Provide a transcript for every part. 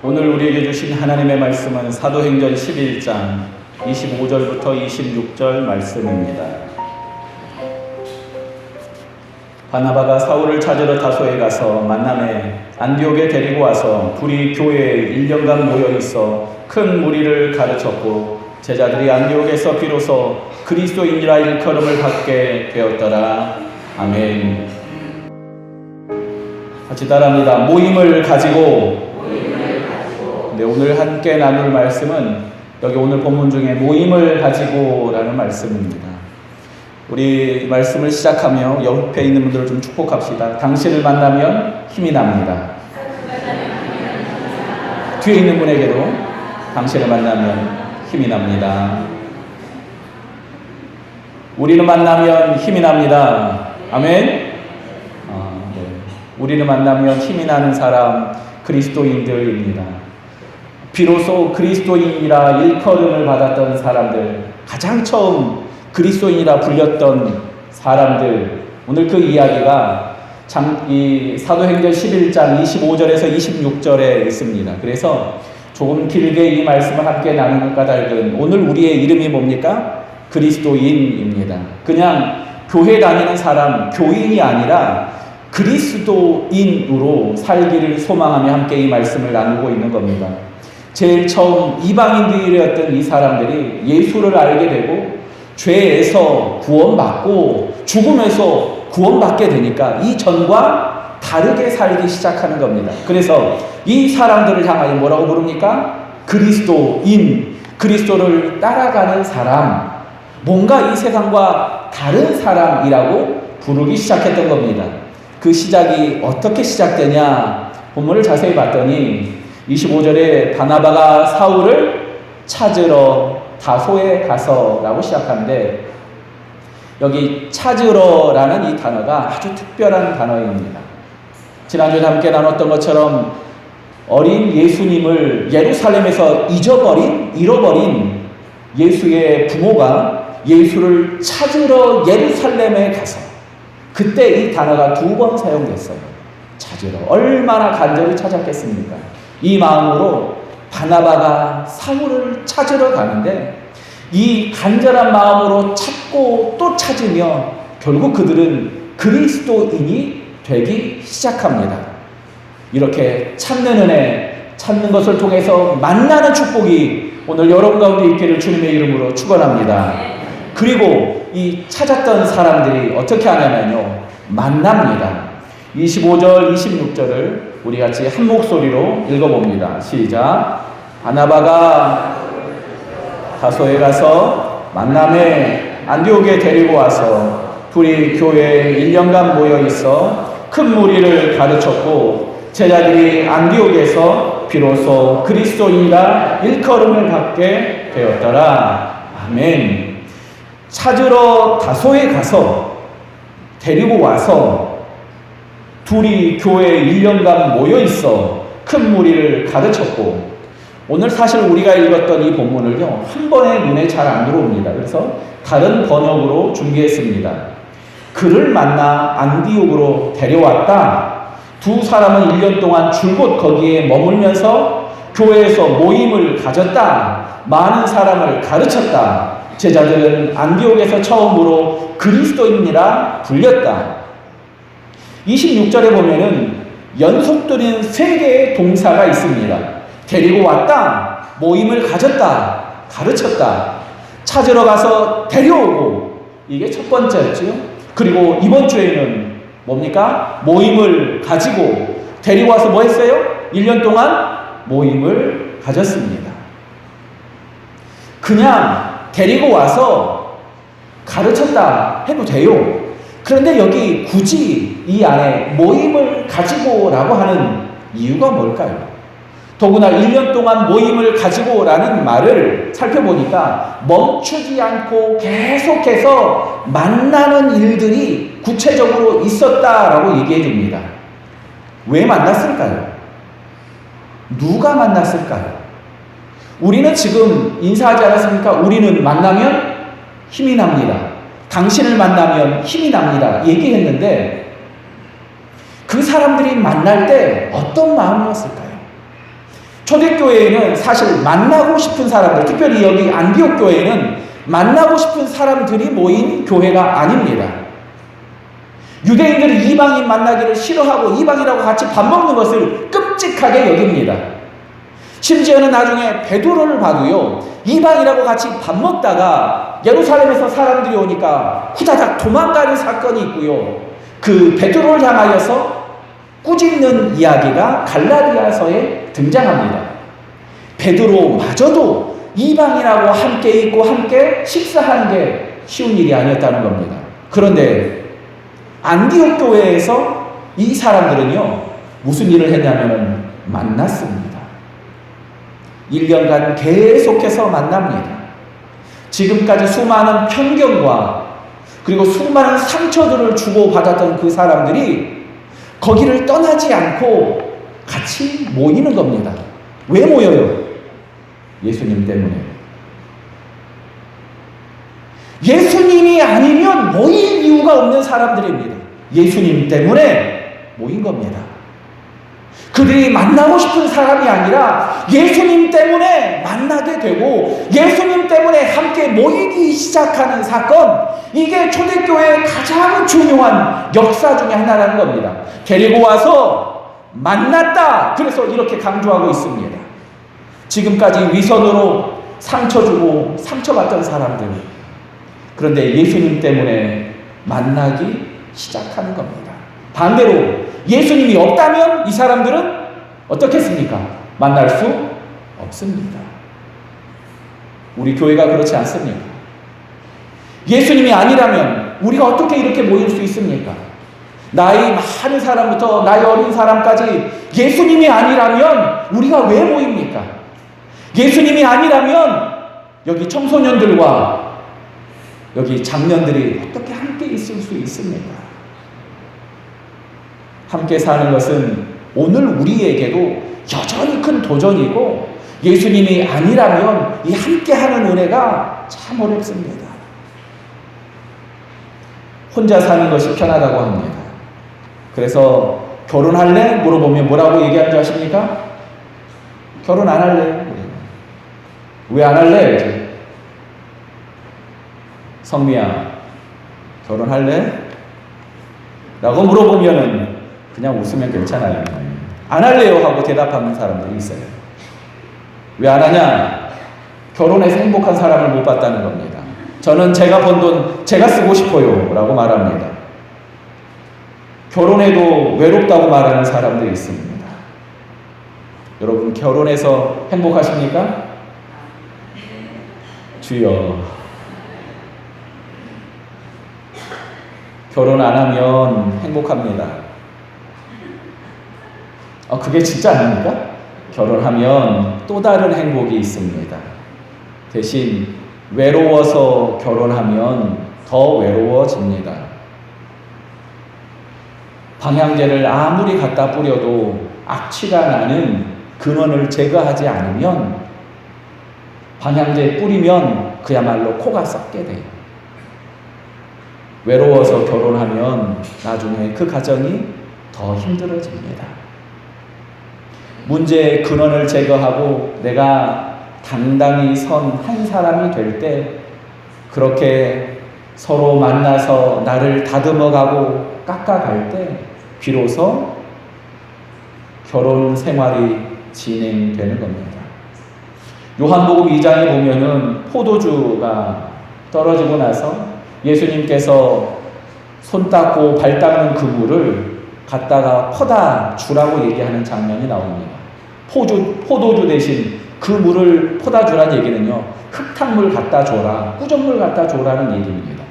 오늘 우리에게 주신 하나님의 말씀은 사도행전 11장 25절부터 26절 말씀입니다. 바나바가 사울을 찾으러 다소에 가서 만남에 안디옥에 데리고 와서 둘이 교회에 1년간 모여 있어 큰 무리를 가르쳤고 제자들이 안디옥에서 비로소 그리스도인이라 일컬음을 받게 되었더라. 아멘. 같이 따라합니다. 모임을 가지고. 네, 오늘 함께 나눌 말씀은 여기 오늘 본문 중에 모임을 가지고라는 말씀입니다. 우리 말씀을 시작하며 옆에 있는 분들을 좀 축복합시다. 당신을 만나면 힘이 납니다. 뒤에 있는 분에게도 당신을 만나면 힘이 납니다. 우리는 만나면 힘이 납니다. 아멘. 네. 우리는 만나면 힘이 나는 사람 그리스도인들입니다. 비로소 그리스도인이라 일컬음을 받았던 사람들, 가장 처음 그리스도인이라 불렸던 사람들, 오늘 그 이야기가 이 사도행전 11장 25절에서 26절에 있습니다. 그래서 조금 길게 이 말씀을 함께 나누는 까닭은 오늘 우리의 이름이 뭡니까? 그리스도인입니다. 그냥 교회 다니는 사람, 교인이 아니라 그리스도인으로 살기를 소망하며 함께 이 말씀을 나누고 있는 겁니다. 제일 처음 이방인들이었던 이 사람들이 예수를 알게 되고 죄에서 구원받고 죽음에서 구원받게 되니까 이전과 다르게 살기 시작하는 겁니다. 그래서 이 사람들을 향하여 뭐라고 부릅니까? 그리스도인, 그리스도를 따라가는 사람, 뭔가 이 세상과 다른 사람이라고 부르기 시작했던 겁니다. 그 시작이 어떻게 시작되냐? 본문을 자세히 봤더니 25절에 바나바가 사울을 찾으러 다소에 가서 라고 시작하는데 여기 찾으러라는 이 단어가 아주 특별한 단어입니다. 지난주에 함께 나눴던 것처럼 어린 예수님을 예루살렘에서 잃어버린 예수의 부모가 예수를 찾으러 예루살렘에 가서 그때 이 단어가 2번 사용됐어요. 찾으러. 얼마나 간절히 찾았겠습니까? 이 마음으로 바나바가 사울을 찾으러 가는데 이 간절한 마음으로 찾고 또 찾으며 결국 그들은 그리스도인이 되기 시작합니다. 이렇게 찾는 은혜, 찾는 것을 통해서 만나는 축복이 오늘 여러분 가운데 있기를 주님의 이름으로 축원합니다. 그리고 이 찾았던 사람들이 어떻게 하냐면요, 만납니다. 25절, 26절을 우리 같이 한 목소리로 읽어봅니다. 시작. 바나바가 다소에 가서 만남에 안디옥에 데리고 와서 둘이 교회에 1년간 모여 있어 큰 무리를 가르쳤고 제자들이 안디옥에서 비로소 그리스도인이라 일컬음을 받게 되었더라. 아멘. 찾으러 다소에 가서 데리고 와서 둘이 교회에 1년간 모여 있어 큰 무리를 가르쳤고, 오늘 사실 우리가 읽었던 이 본문을요, 한 번에 눈에 잘 안 들어옵니다. 그래서 다른 번역으로 준비했습니다. 그를 만나 안디옥으로 데려왔다. 두 사람은 1년 동안 줄곧 거기에 머물면서 교회에서 모임을 가졌다. 많은 사람을 가르쳤다. 제자들은 안디옥에서 처음으로 그리스도인이라 불렸다. 26절에 보면은 연속되는 3개의 동사가 있습니다. 데리고 왔다, 모임을 가졌다, 가르쳤다, 찾으러 가서 데려오고, 이게 첫 번째였죠. 그리고 이번 주에는 뭡니까? 모임을 가지고 데리고 와서 뭐 했어요? 1년 동안 모임을 가졌습니다. 그냥 데리고 와서 가르쳤다 해도 돼요. 그런데 여기 굳이 이 안에 모임을 가지고라고 하는 이유가 뭘까요? 더구나 1년 동안 모임을 가지고라는 말을 살펴보니까 멈추지 않고 계속해서 만나는 일들이 구체적으로 있었다라고 얘기해 줍니다. 왜 만났을까요? 누가 만났을까요? 우리는 지금 인사하지 않았습니까? 우리는 만나면 힘이 납니다. 당신을 만나면 힘이 납니다. 얘기했는데 그 사람들이 만날 때 어떤 마음이었을까요? 초대교회에는 사실 만나고 싶은 사람들, 특별히 여기 안디옥 교회는 만나고 싶은 사람들이 모인 교회가 아닙니다. 유대인들이 이방인 만나기를 싫어하고 이방인하고 같이 밥 먹는 것을 끔찍하게 여깁니다. 심지어는 나중에 베드로를 봐도요, 이방인하고 같이 밥 먹다가 예루살렘에서 사람들이 오니까 후다닥 도망가는 사건이 있고요, 그 베드로를 향하여서 꾸짖는 이야기가 갈라디아서에 등장합니다. 베드로마저도 이방인하고 함께 있고 함께 식사하는 게 쉬운 일이 아니었다는 겁니다. 그런데 안디옥 교회에서 이 사람들은요, 무슨 일을 했냐면 만났습니다. 1년간 계속해서 만납니다. 지금까지 수많은 편견과 그리고 수많은 상처들을 주고받았던 그 사람들이 거기를 떠나지 않고 같이 모이는 겁니다. 왜 모여요? 예수님 때문에. 예수님이 아니면 모일 이유가 없는 사람들입니다. 예수님 때문에 모인 겁니다. 그들이 만나고 싶은 사람이 아니라 예수님 때문에 만나게 되고 예수님 때문에 함께 모이기 시작하는 사건, 이게 초대교회의 가장 중요한 역사 중에 하나라는 겁니다. 데리고 와서 만났다, 그래서 이렇게 강조하고 있습니다. 지금까지 위선으로 상처 주고 상처받던 사람들, 그런데 예수님 때문에 만나기 시작하는 겁니다. 반대로 예수님이 없다면 이 사람들은 어떻겠습니까? 만날 수 없습니다. 우리 교회가 그렇지 않습니까? 예수님이 아니라면 우리가 어떻게 이렇게 모일 수 있습니까? 나이 많은 사람부터 나이 어린 사람까지 예수님이 아니라면 우리가 왜 모입니까? 예수님이 아니라면 여기 청소년들과 여기 장년들이 어떻게 함께 있을 수 있습니까? 함께 사는 것은 오늘 우리에게도 여전히 큰 도전이고, 예수님이 아니라면 이 함께하는 은혜가 참 어렵습니다. 혼자 사는 것이 편하다고 합니다. 그래서 결혼할래? 물어보면 뭐라고 얘기하는 줄 아십니까? 결혼 안 할래. 왜 안 할래? 성미야, 결혼할래? 라고 물어보면은 그냥 웃으면 괜찮아요. 안 할래요 하고 대답하는 사람들이 있어요. 왜 안 하냐? 결혼해서 행복한 사람을 못 봤다는 겁니다. 저는 제가 번 돈 제가 쓰고 싶어요 라고 말합니다. 결혼해도 외롭다고 말하는 사람들이 있습니다. 여러분, 결혼해서 행복하십니까? 주여. 결혼 안 하면 행복합니다. 그게 진짜 아닙니까? 결혼하면 또 다른 행복이 있습니다. 대신 외로워서 결혼하면 더 외로워집니다. 방향제를 아무리 갖다 뿌려도 악취가 나는 근원을 제거하지 않으면, 방향제 뿌리면 그야말로 코가 썩게 돼요. 외로워서 결혼하면 나중에 그 가정이 더 힘들어집니다. 문제의 근원을 제거하고 내가 당당히 선 한 사람이 될 때, 그렇게 서로 만나서 나를 다듬어가고 깎아갈 때 비로소 결혼 생활이 진행되는 겁니다. 요한복음 2장에 보면은 포도주가 떨어지고 나서 예수님께서 손 닦고 발 닦는 그 물을 갖다가 퍼다 주라고 얘기하는 장면이 나옵니다. 포도주 대신 그 물을 퍼다 주라는 얘기는요, 흙탕물 갖다 줘라, 꾸전물 갖다 줘라는 얘기입니다.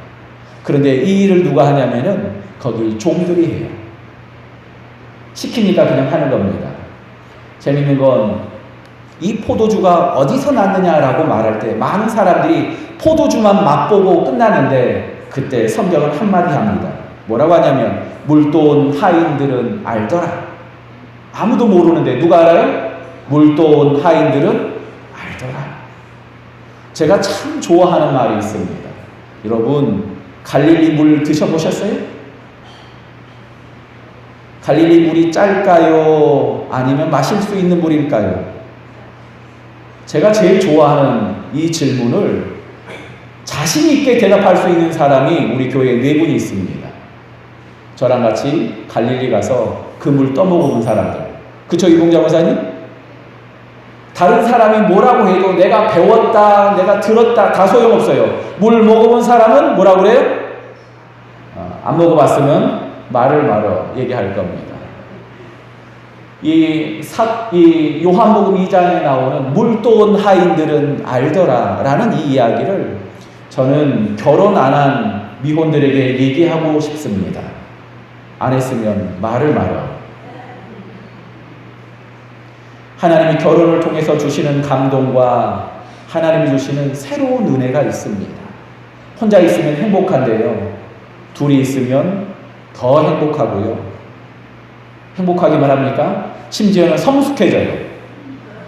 그런데 이 일을 누가 하냐면은 거기 종들이 해요. 시키니까 그냥 하는 겁니다. 재밌는 건 이 포도주가 어디서 났느냐라고 말할 때 많은 사람들이 포도주만 맛보고 끝나는데, 그때 성경은 한마디 합니다. 뭐라고 하냐면, 물돈 하인들은 알더라. 아무도 모르는데 누가 알아요? 물돈 하인들은 알더라. 제가 참 좋아하는 말이 있습니다. 여러분, 갈릴리 물 드셔보셨어요? 갈릴리 물이 짤까요? 아니면 마실 수 있는 물일까요? 제가 제일 좋아하는 이 질문을 자신 있게 대답할 수 있는 사람이 우리 교회에 4분이 있습니다. 저랑 같이 갈릴리 가서 그 물 떠먹어본 사람들. 그쵸, 이봉자 목사님? 다른 사람이 뭐라고 해도 내가 배웠다, 내가 들었다 다 소용없어요. 물 먹어본 사람은 뭐라고 그래요? 안 먹어봤으면 말을 말어 얘기할 겁니다. 이 요한복음 2장에 나오는 물도온 하인들은 알더라 라는 이 이야기를 저는 결혼 안 한 미혼들에게 얘기하고 싶습니다. 안 했으면 말을 말어. 하나님이 결혼을 통해서 주시는 감동과 하나님이 주시는 새로운 은혜가 있습니다. 혼자 있으면 행복한데요. 둘이 있으면 더 행복하고요. 행복하기만 합니까? 심지어는 성숙해져요.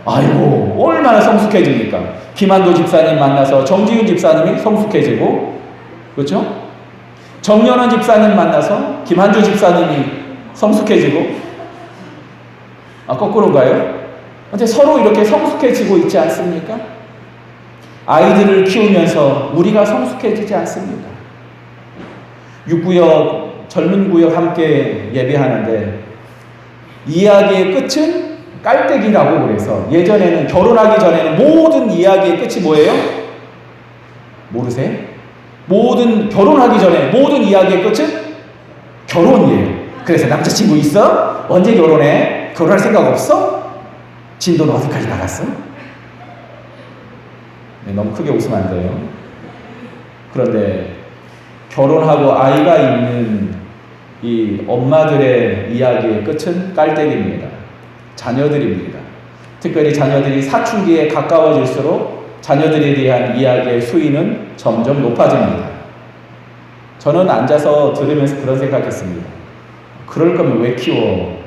아이고, 얼마나 성숙해집니까? 김한도 집사님 만나서 정지윤 집사님이 성숙해지고, 그렇죠? 정연원 집사님 만나서 김한주 집사님이 성숙해지고, 거꾸로인가요? 근데 서로 이렇게 성숙해지고 있지 않습니까? 아이들을 키우면서 우리가 성숙해지지 않습니까? 6구역, 젊은 구역 함께 예배하는데 이야기의 끝은 깔때기라고 그래서 예전에는 결혼하기 전에는 모든 이야기의 끝이 뭐예요? 모르세요? 모든 결혼하기 전에 모든 이야기의 끝은 결혼이에요. 그래서 남자친구 있어? 언제 결혼해? 결혼할 생각 없어? 진도는 어디까지 나갔어? 네, 너무 크게 웃으면 안 돼요. 그런데 결혼하고 아이가 있는 이 엄마들의 이야기의 끝은 깔때기입니다. 자녀들입니다. 특별히 자녀들이 사춘기에 가까워질수록 자녀들에 대한 이야기의 수위는 점점 높아집니다. 저는 앉아서 들으면서 그런 생각했습니다. 그럴 거면 왜 키워?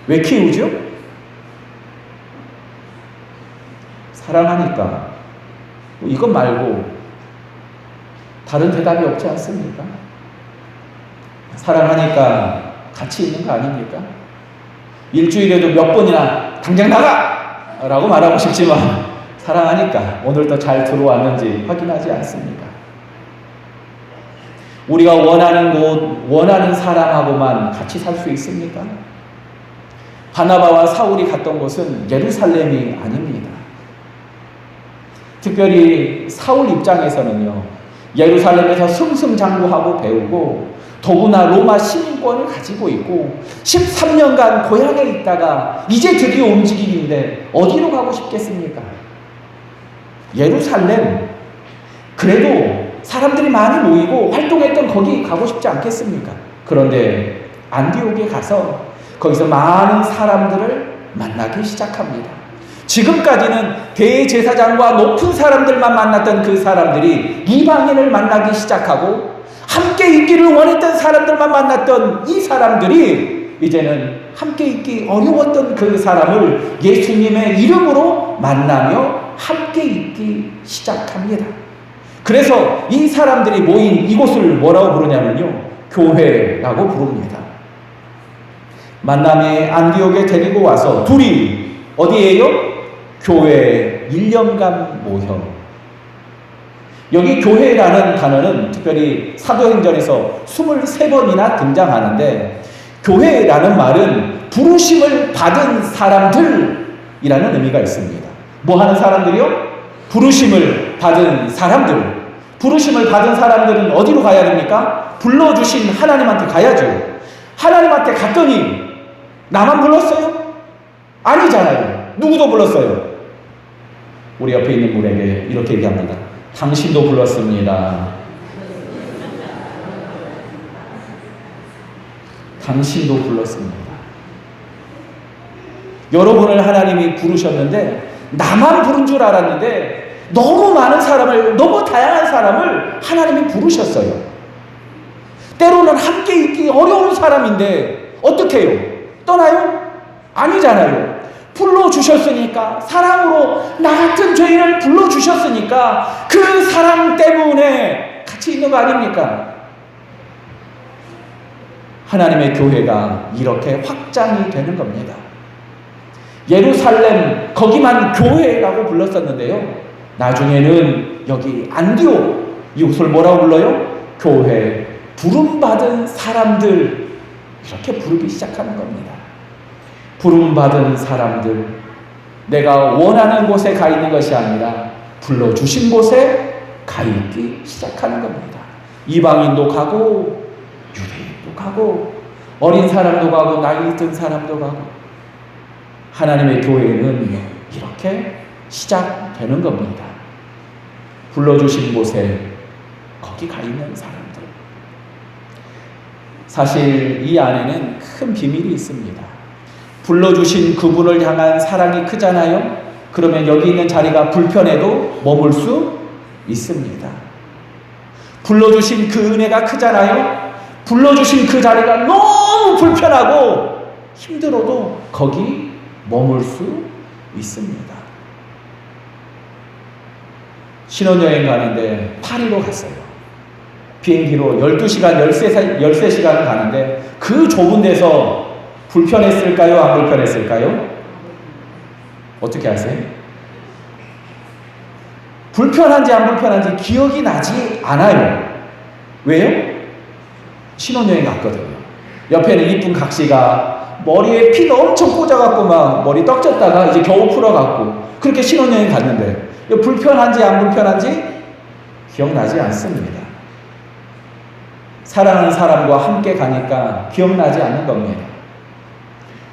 왜 키우죠? 사랑하니까. 이것 말고 다른 대답이 없지 않습니까? 사랑하니까 같이 있는 거 아닙니까? 일주일에도 몇 번이나 당장 나가! 라고 말하고 싶지만 사랑하니까 오늘도 잘 들어왔는지 확인하지 않습니까? 우리가 원하는 곳, 원하는 사람하고만 같이 살 수 있습니까? 바나바와 사울이 갔던 곳은 예루살렘이 아닙니다. 특별히 사울 입장에서는요, 예루살렘에서 승승장구하고 배우고 더구나 로마 시민권을 가지고 있고 13년간 고향에 있다가 이제 드디어 움직이는데 어디로 가고 싶겠습니까? 예루살렘, 그래도 사람들이 많이 모이고 활동했던 거기 가고 싶지 않겠습니까? 그런데 안디옥에 가서 거기서 많은 사람들을 만나기 시작합니다. 지금까지는 대제사장과 높은 사람들만 만났던 그 사람들이 이방인을 만나기 시작하고 함께 있기를 원했던 사람들만 만났던 이 사람들이 이제는 함께 있기 어려웠던 그 사람을 예수님의 이름으로 만나며 함께 있기 시작합니다. 그래서 이 사람들이 모인 이곳을 뭐라고 부르냐면요, 교회라고 부릅니다. 만남의 안디옥에 데리고 와서 둘이 어디에요? 교회 1년간 모여. 여기 교회라는 단어는 특별히 사도행전에서 23번이나 등장하는데, 교회라는 말은 부르심을 받은 사람들이라는 의미가 있습니다. 뭐 하는 사람들이요? 부르심을 받은 사람들. 부르심을 받은 사람들은 어디로 가야 됩니까? 불러주신 하나님한테 가야죠. 하나님한테 갔더니 나만 불렀어요? 아니잖아요. 누구도 불렀어요. 우리 옆에 있는 분에게 이렇게 얘기합니다. 당신도 불렀습니다. 당신도 불렀습니다. 여러분을 하나님이 부르셨는데 나만 부른 줄 알았는데 너무 많은 사람을, 너무 다양한 사람을 하나님이 부르셨어요. 때로는 함께 있기 어려운 사람인데 어떻게 해요? 떠나요? 아니잖아요. 불러주셨으니까, 사랑으로 나 같은 죄인을 불러주셨으니까 그 사랑 때문에 같이 있는 거 아닙니까? 하나님의 교회가 이렇게 확장이 되는 겁니다. 예루살렘 거기만 교회라고 불렀었는데요. 나중에는 여기 안디옥 이곳을 뭐라고 불러요? 교회, 부름받은 사람들, 이렇게 부르기 시작하는 겁니다. 부름받은 사람들, 내가 원하는 곳에 가 있는 것이 아니라 불러주신 곳에 가 있기 시작하는 겁니다. 이방인도 가고 유대인도 가고 어린 사람도 가고 나이 든 사람도 가고, 하나님의 교회는 이렇게 시작되는 겁니다. 불러주신 곳에 거기 가 있는 사람들. 사실 이 안에는 큰 비밀이 있습니다. 불러주신 그분을 향한 사랑이 크잖아요. 그러면 여기 있는 자리가 불편해도 머물 수 있습니다. 불러주신 그 은혜가 크잖아요. 불러주신 그 자리가 너무 불편하고 힘들어도 거기 머물 수 있습니다. 신혼여행 가는데 파리로 갔어요. 비행기로 12시간, 13시간을 가는데 그 좁은 데서 불편했을까요? 안 불편했을까요? 어떻게 아세요? 불편한지 안 불편한지 기억이 나지 않아요. 왜요? 신혼여행 갔거든요. 옆에는 이쁜 각시가 머리에 핀 엄청 꽂아갖고 막 머리 떡졌다가 이제 겨우 풀어갖고 그렇게 신혼여행 갔는데 불편한지 안 불편한지 기억나지 않습니다. 사랑하는 사람과 함께 가니까 기억나지 않는 겁니다.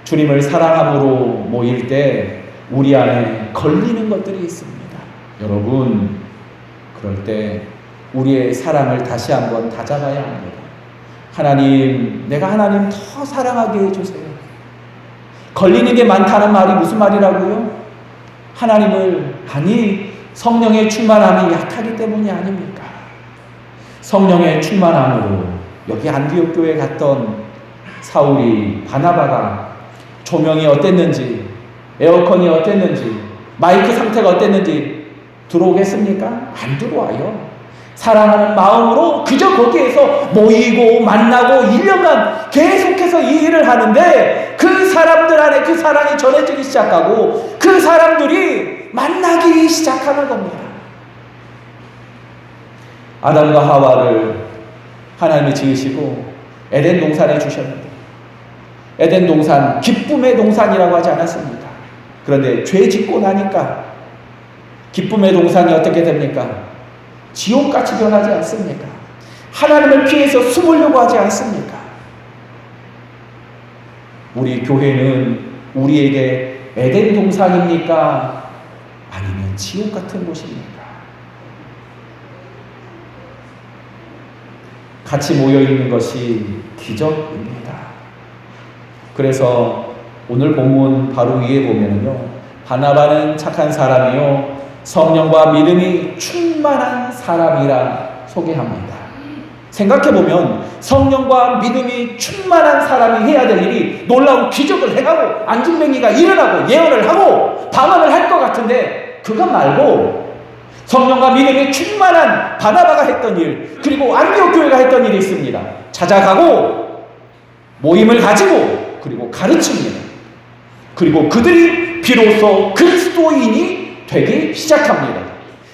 주님을 사랑함으로 모일 때 우리 안에 걸리는 것들이 있습니다. 여러분, 그럴 때 우리의 사랑을 다시 한번 다잡아야 합니다. 하나님, 내가 하나님 더 사랑하게 해주세요. 걸리는 게 많다는 말이 무슨 말이라고요? 하나님을, 아니, 성령의 충만함이 약하기 때문이 아닙니까? 성령의 충만함으로 여기 안디옥 교회에 갔던 사울이, 바나바가 조명이 어땠는지, 에어컨이 어땠는지, 마이크 상태가 어땠는지 들어오겠습니까? 안 들어와요. 사랑하는 마음으로 그저 거기에서 모이고 만나고 1년간 계속해서 이 일을 하는데 그 사람들 안에 그 사랑이 전해지기 시작하고 그 사람들이 만나기 시작하는 겁니다. 아담과 하와를 하나님이 지으시고 에덴 동산에 주셨는데, 에덴 동산 기쁨의 동산이라고 하지 않았습니까? 그런데 죄 짓고 나니까 기쁨의 동산이 어떻게 됩니까? 지옥같이 변하지 않습니까? 하나님을 피해서 숨으려고 하지 않습니까? 우리 교회는 우리에게 에덴 동산입니까? 아니면 지옥 같은 곳입니까? 같이 모여있는 것이 기적입니다. 그래서 오늘 본문 바로 위에 보면요, 바나바는 착한 사람이요 성령과 믿음이 충만한 사람이라 소개합니다. 생각해보면 성령과 믿음이 충만한 사람이 해야 될 일이 놀라운 기적을 행하고 안진뱅이가 일어나고 예언을 하고 방언을 할 것 같은데, 그것 말고 성령과 믿음이 충만한 바나바가 했던 일, 그리고 안디옥 교회가 했던 일이 있습니다. 찾아가고 모임을 가지고 그리고 가르칩니다. 그리고 그들이 비로소 그리스도인이 되기 시작합니다.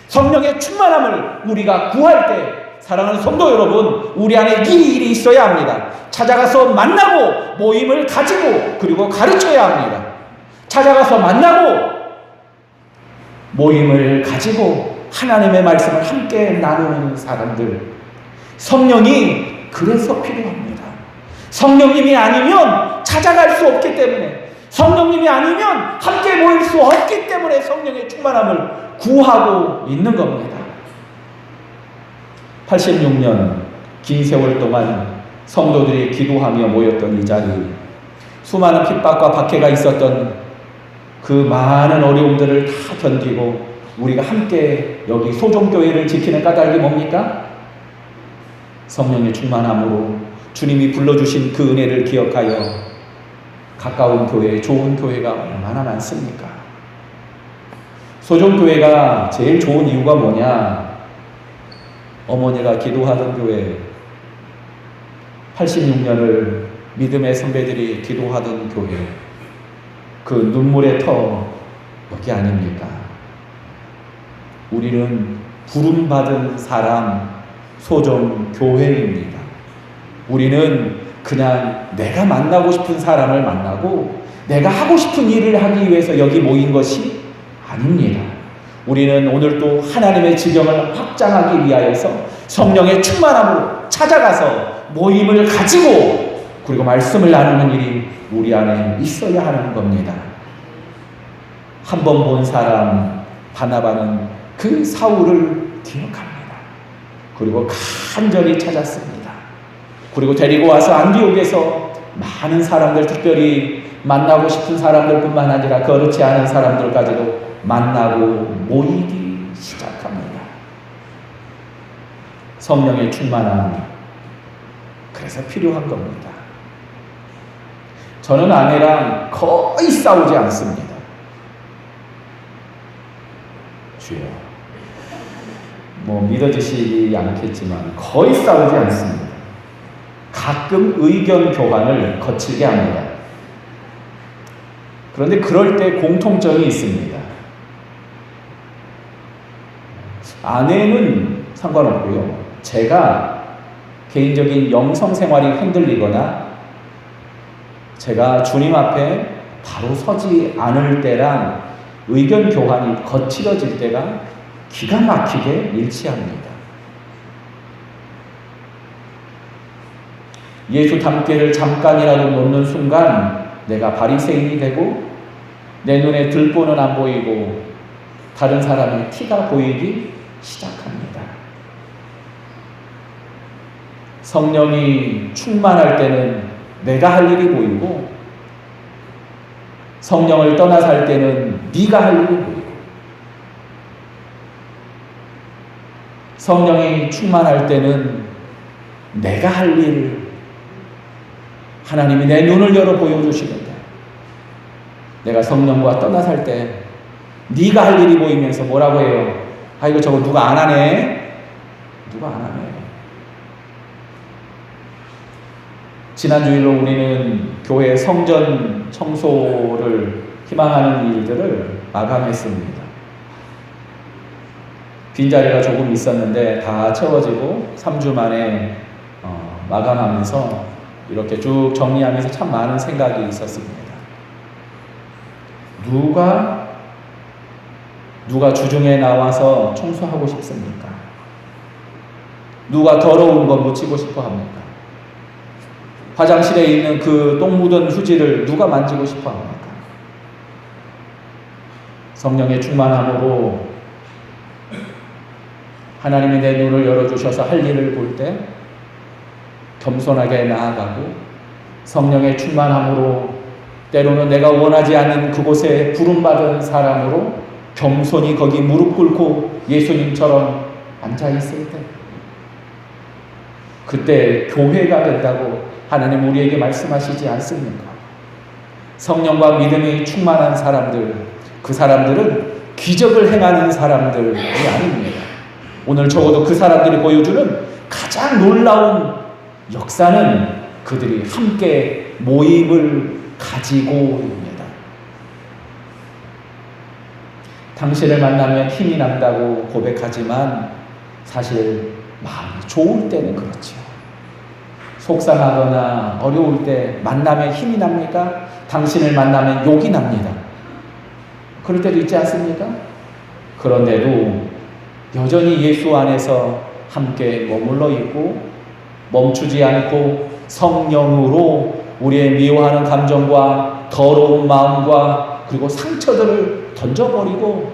성령의 충만함을 우리가 구할 때, 사랑하는 성도 여러분, 우리 안에 이 일이 있어야 합니다. 찾아가서 만나고 모임을 가지고 그리고 가르쳐야 합니다. 찾아가서 만나고 모임을 가지고 하나님의 말씀을 함께 나누는 사람들, 성령이 그래서 필요합니다. 성령님이 아니면 찾아갈 수 없기 때문에, 성령님이 아니면 함께 모일 수 없기 때문에 성령의 충만함을 구하고 있는 겁니다. 86년 긴 세월 동안 성도들이 기도하며 모였던 이 자리, 수많은 핍박과 박해가 있었던 그 많은 어려움들을 다 견디고 우리가 함께 여기 소종교회를 지키는 까닭이 뭡니까? 성령의 충만함으로 주님이 불러주신 그 은혜를 기억하여 가까운 교회, 좋은 교회가 얼마나 많습니까? 소종교회가 제일 좋은 이유가 뭐냐? 어머니가 기도하던 교회, 86년을 믿음의 선배들이 기도하던 교회, 그 눈물의 터 여기 아닙니까? 우리는 부름받은 사람, 소정 교회입니다. 우리는 그냥 내가 만나고 싶은 사람을 만나고 내가 하고 싶은 일을 하기 위해서 여기 모인 것이 아닙니다. 우리는 오늘도 하나님의 지경을 확장하기 위하여서 성령의 충만함으로 찾아가서 모임을 가지고 그리고 말씀을 나누는 일이 우리 안에 있어야 하는 겁니다. 한 번 본 사람 바나바는 그 사울을 기억합니다. 그리고 간절히 찾았습니다. 그리고 데리고 와서 안디옥에서 많은 사람들, 특별히 만나고 싶은 사람들뿐만 아니라 그렇지 않은 사람들까지도 만나고 모이기 시작합니다. 성령의 충만함, 그래서 필요한 겁니다. 저는 아내랑 거의 싸우지 않습니다. 주여, 믿어지시지 않겠지만 거의 싸우지 않습니다. 가끔 의견 교환을 거칠게 합니다. 그런데 그럴 때 공통점이 있습니다. 아내는 상관없고요. 제가 개인적인 영성 생활이 흔들리거나 제가 주님 앞에 바로 서지 않을 때랑 의견 교환이 거칠어질 때가 기가 막히게 일치합니다. 예수 닮기를 잠깐이라도 놓는 순간 내가 바리새인이 되고 내 눈에 들보는 안 보이고 다른 사람의 티가 보이기 시작합니다. 성령이 충만할 때는 내가 할 일이 보이고 성령을 떠나 살 때는 네가 할 일이 보이고 성령이 충만할 때는 내가 할 일 하나님이 내 눈을 열어 보여주시는데 내가 성령과 떠나 살 때 네가 할 일이 보이면서 뭐라고 해요? 이거 저거 누가 안 하네? 누가 안 하네? 지난 주일로 우리는 교회 성전 청소를 희망하는 일들을 마감했습니다. 빈자리가 조금 있었는데 다 채워지고 3주 만에 마감하면서 이렇게 쭉 정리하면서 참 많은 생각이 있었습니다. 누가 주중에 나와서 청소하고 싶습니까? 누가 더러운 거 묻히고 싶어 합니까? 화장실에 있는 그 똥 묻은 휴지를 누가 만지고 싶어 합니까? 성령의 충만함으로 하나님이 내 눈을 열어주셔서 할 일을 볼 때 겸손하게 나아가고 성령의 충만함으로 때로는 내가 원하지 않는 그곳에 부름받은 사람으로 겸손히 거기 무릎 꿇고 예수님처럼 앉아있을 때 그때 교회가 된다고 하나님 우리에게 말씀하시지 않습니까? 성령과 믿음이 충만한 사람들, 그 사람들은 기적을 행하는 사람들이 아닙니다. 오늘 적어도 그 사람들이 보여주는 가장 놀라운 역사는 그들이 함께 모임을 가지고입니다. 당신을 만나면 힘이 난다고 고백하지만 사실 마음이 좋을 때는 그렇죠. 속상하거나 어려울 때 만나면 힘이 납니까? 당신을 만나면 욕이 납니다. 그럴 때도 있지 않습니까? 그런데도 여전히 예수 안에서 함께 머물러 있고 멈추지 않고 성령으로 우리의 미워하는 감정과 더러운 마음과 그리고 상처들을 던져버리고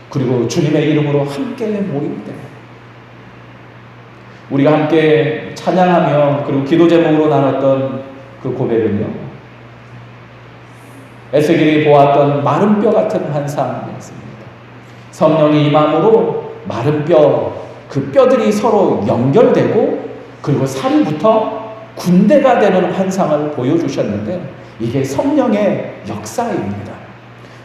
그리고 주님의 이름으로 함께 모일 때 우리가 함께 찬양하며 그리고 기도 제목으로 나눴던 그 고백은요, 에스겔이 보았던 마른 뼈 같은 환상이었습니다. 성령이 임함으로 마른 뼈, 그 뼈들이 서로 연결되고 그리고 살이 붙어 군대가 되는 환상을 보여주셨는데 이게 성령의 역사입니다.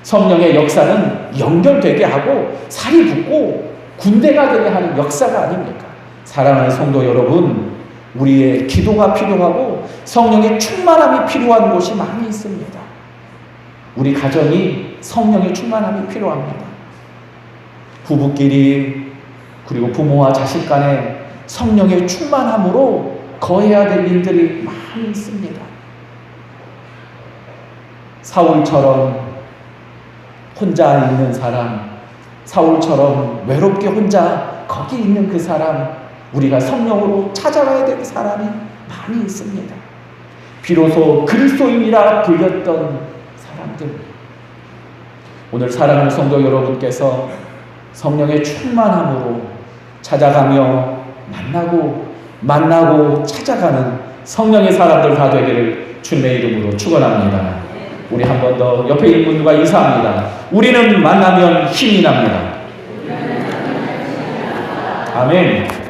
성령의 역사는 연결되게 하고 살이 붙고 군대가 되게 하는 역사가 아닙니까? 사랑하는 성도 여러분, 우리의 기도가 필요하고 성령의 충만함이 필요한 곳이 많이 있습니다. 우리 가정이 성령의 충만함이 필요합니다. 부부끼리 그리고 부모와 자식 간에 성령의 충만함으로 거해야 될 일들이 많이 있습니다. 사울처럼 혼자 있는 사람, 사울처럼 외롭게 혼자 거기 있는 그 사람, 우리가 성령으로 찾아가야 될 사람이 많이 있습니다. 비로소 그리스도인이라 불렸던 사람들. 오늘 사랑하는 성도 여러분께서 성령의 충만함으로 찾아가며 만나고 찾아가는 성령의 사람들 다 되기를 주님의 이름으로 축원합니다. 우리 한 번 더 옆에 있는 분들과 인사합니다. 우리는 만나면 힘이 납니다. 아멘.